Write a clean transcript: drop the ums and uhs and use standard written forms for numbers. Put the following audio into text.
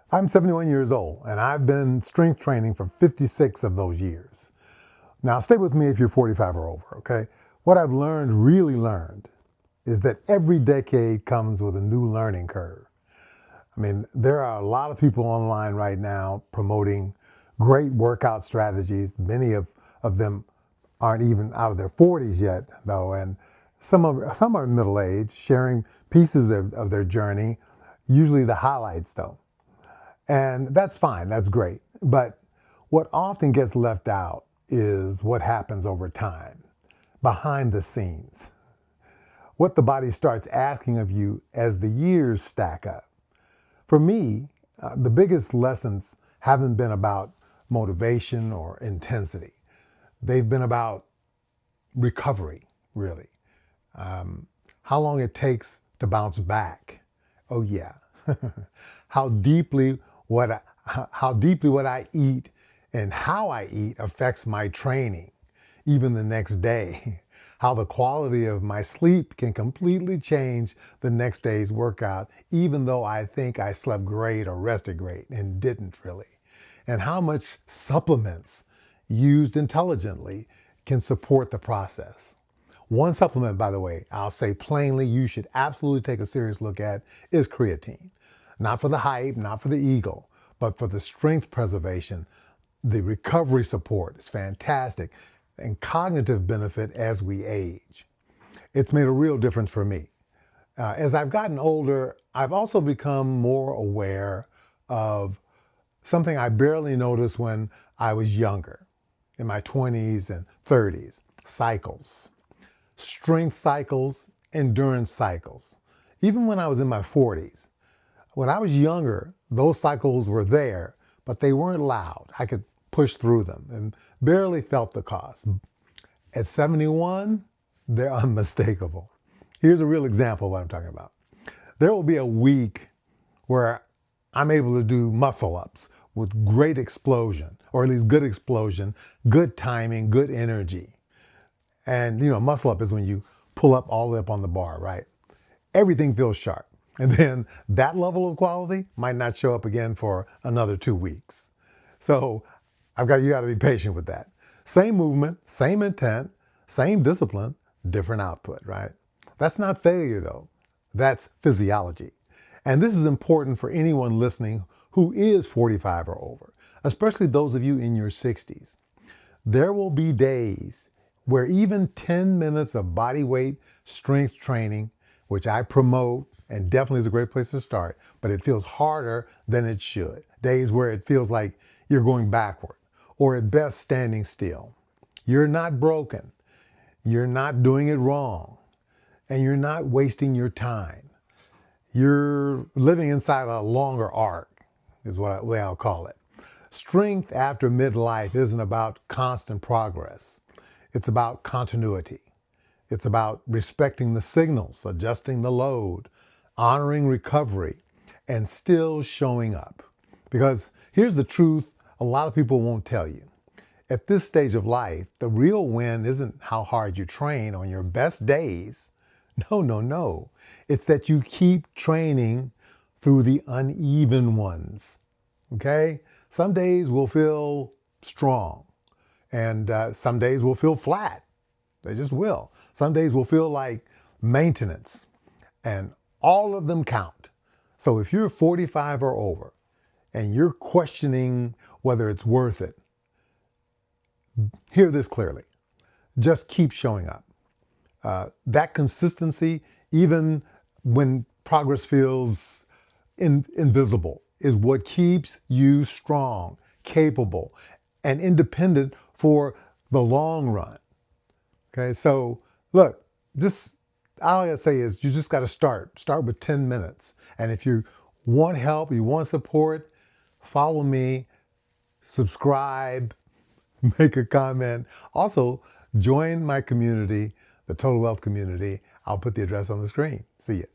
I'm 71 years old, and I've been strength training for 56 of those years. Now, stay with me if you're 45 or over, okay? What I've learned, really learned, is that every decade comes with a new learning curve. I mean, there are a lot of people online right now promoting great workout strategies. Many of them aren't even out of their 40s yet, though, and some are middle aged, sharing pieces of their journey, usually the highlights, though. And that's fine, that's great. But what often gets left out is what happens over time, behind the scenes, what the body starts asking of you as the years stack up. For me, the biggest lessons haven't been about motivation or intensity. They've been about recovery, really. Um, how long it takes to bounce back. Oh yeah. how deeply how deeply what I eat and how I eat affects my training, even the next day. How the quality of my sleep can completely change the next day's workout, even though I think I slept great or rested great and didn't really. And how much supplements used intelligently can support the process. One supplement, by the way, I'll say plainly, you should absolutely take a serious look at is creatine. Not for the hype, not for the ego, but for the strength preservation. The recovery support is fantastic and cognitive benefit as we age. It's made a real difference for me. As I've gotten older, I've also become more aware of something I barely noticed when I was younger, in my 20s and 30s: cycles. Strength cycles, endurance cycles. Even when I was in my 40s, when I was younger, those cycles were there, but they weren't loud. I could push through them and barely felt the cost. At 71, they're unmistakable. Here's a real example of what I'm talking about. There will be a week where I'm able to do muscle ups with great explosion, or at least good explosion, good timing, good energy. And muscle up is when you pull up all the way up on the bar, right? Everything feels sharp. And then that level of quality might not show up again for another 2 weeks. So you got to be patient with that. Same movement, same intent, same discipline, different output, right? That's not failure though. That's physiology. And this is important for anyone listening who is 45 or over, especially those of you in your 60s. There will be days where even 10 minutes of body weight strength training, which I promote and definitely is a great place to start, but it feels harder than it should. Days where it feels like you're going backward or at best standing still. You're not broken. You're not doing it wrong. And you're not wasting your time. You're living inside a longer arc, is the way I'll call it. Strength after midlife isn't about constant progress. It's about continuity. It's about respecting the signals, adjusting the load, honoring recovery, and still showing up. Because here's the truth a lot of people won't tell you. At this stage of life, the real win isn't how hard you train on your best days. No, no, no. It's that you keep training through the uneven ones. Okay? Some days will feel strong, and some days will feel flat. They just will. Some days will feel like maintenance, and all of them count. So if you're 45 or over and you're questioning whether it's worth it, hear this clearly. Just keep showing up. That consistency, even when progress feels invisible, is what keeps you strong, capable, and independent for the long run. Okay, so look, all I gotta say is you just gotta start. Start with 10 minutes. And if you want help, you want support, follow me, subscribe, make a comment. Also, join my community, the Total Wealth community. I'll put the address on the screen. See you.